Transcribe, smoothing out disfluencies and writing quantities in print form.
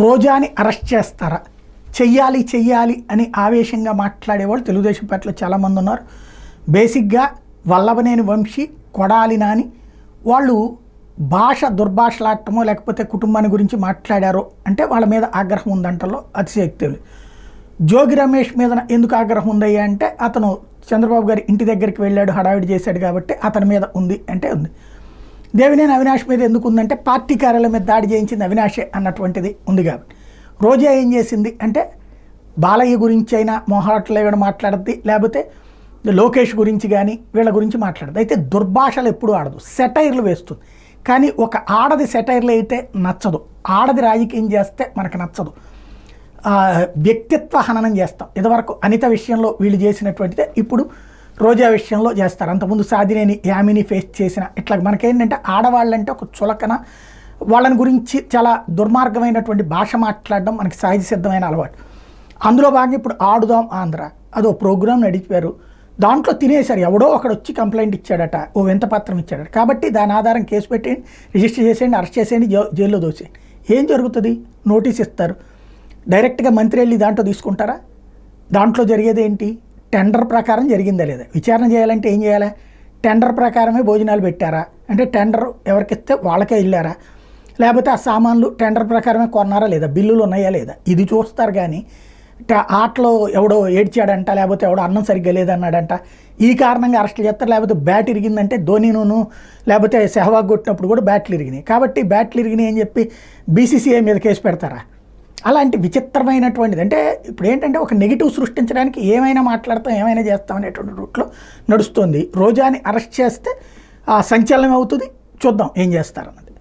రోజాని arrest చేస్తారా, చెయ్యాలి చెయ్యాలి అని ఆవేశంగా మాట్లాడేవాళ్ళు తెలుగుదేశం పార్టీలో చాలామంది ఉన్నారు. బేసిక్గా వల్లభనేని వంశీ, కొడాలి నాని వాళ్ళు భాష దుర్భాషలాడటమో లేకపోతే కుటుంబాన్ని గురించి మాట్లాడారో అంటే వాళ్ళ మీద ఆగ్రహం ఉందంటలో అతిశయక్తి లేదు. జోగి రమేష్ మీద ఎందుకు ఆగ్రహం ఉందయ్యా అంటే అతను చంద్రబాబు గారి ఇంటి దగ్గరికి వెళ్ళాడు, హడావిడి చేశాడు కాబట్టి అతని మీద ఉంది అంటే ఉంది. దేవినేని అవినాష్ మీద ఎందుకు ఉందంటే పార్టీ కార్యాలయం మీద దాడి చేయించింది అవినాషే అన్నటువంటిది ఉంది కాబట్టి. రోజా ఏం చేసింది అంటే బాలయ్య గురించి అయినా మొహాట్లు ఏమైనా మాట్లాడుద్ది, లేకపోతే లోకేష్ గురించి కానీ వీళ్ళ గురించి మాట్లాడదు. అయితే దుర్భాషలు ఎప్పుడు ఆడదు, సెటైర్లు వేస్తుంది. కానీ ఒక ఆడది సెటైర్లు అయితే నచ్చదు, ఆడది రాజకీయం చేస్తే మనకు నచ్చదు. వ్యక్తిత్వ హననం చేస్తాం. ఇదివరకు అనిత విషయంలో వీళ్ళు చేసినటువంటిదే ఇప్పుడు రోజా విషయంలో చేస్తారు. అంతకుముందు సాధినేని యామిని ఫేస్ చేసిన ఇట్లా మనకేంటంటే ఆడవాళ్ళంటే ఒక చులకన, వాళ్ళని గురించి చాలా దుర్మార్గమైనటువంటి భాష మాట్లాడడం మనకి సహజ సిద్ధమైన అలవాటు. అందులో భాగంగా ఇప్పుడు ఆడుదాం ఆంధ్ర అదో ప్రోగ్రాం నడిపారు, దాంట్లో తినేశారు. ఎవడో ఒకడు వచ్చి కంప్లైంట్ ఇచ్చాడట, ఓ వింత పత్రం ఇచ్చాడట, కాబట్టి దాని ఆధారం కేసు పెట్టేయండి, రిజిస్టర్ చేసేయండి, అరెస్ట్ చేసేయండి, జైల్లో దోసేయండి. ఏం జరుగుతుంది? నోటీస్ ఇస్తారు, డైరెక్ట్గా మంత్రి వెళ్ళి దాంట్లో తీసుకుంటారా? దాంట్లో జరిగేది ఏంటి? టెండర్ ప్రకారం జరిగిందా లేదా విచారణ చేయాలంటే ఏం చేయాలి? టెండర్ ప్రకారమే భోజనాలు పెట్టారా అంటే టెండర్ ఎవరికిస్తే వాళ్ళకే వెళ్ళారా, లేకపోతే ఆ సామాన్లు టెండర్ ప్రకారమే కొన్నారా లేదా, బిల్లులు ఉన్నాయా లేదా, ఇది చూస్తారు. కానీ ఆటలో ఎవడో ఏడ్చాడంట, లేకపోతే ఎవడో అన్నం సరిగ్గా లేదన్నాడంట, ఈ కారణంగా అరెస్టులు చేస్తారు. లేకపోతే బ్యాట్ ఇరిగిందంటే ధోనీను లేకపోతే సెహవాగ్ కొట్టినప్పుడు కూడా బ్యాట్లు ఇరిగినాయి కాబట్టి బ్యాట్లు ఇరిగినాయి అని చెప్పి బీసీసీఐ మీద కేసు పెడతారా? అలాంటి విచిత్రమైనటువంటిది. అంటే ఇప్పుడు ఏంటంటే ఒక నెగిటివ్ సృష్టించడానికి ఏమైనా మాట్లాడతాం, ఏమైనా చేస్తాం అనేటువంటి రూట్లో నడుస్తుంది. రోజాని అరెస్ట్ చేస్తే సంచలనం అవుతుంది, చూద్దాం ఏం చేస్తారన్నది.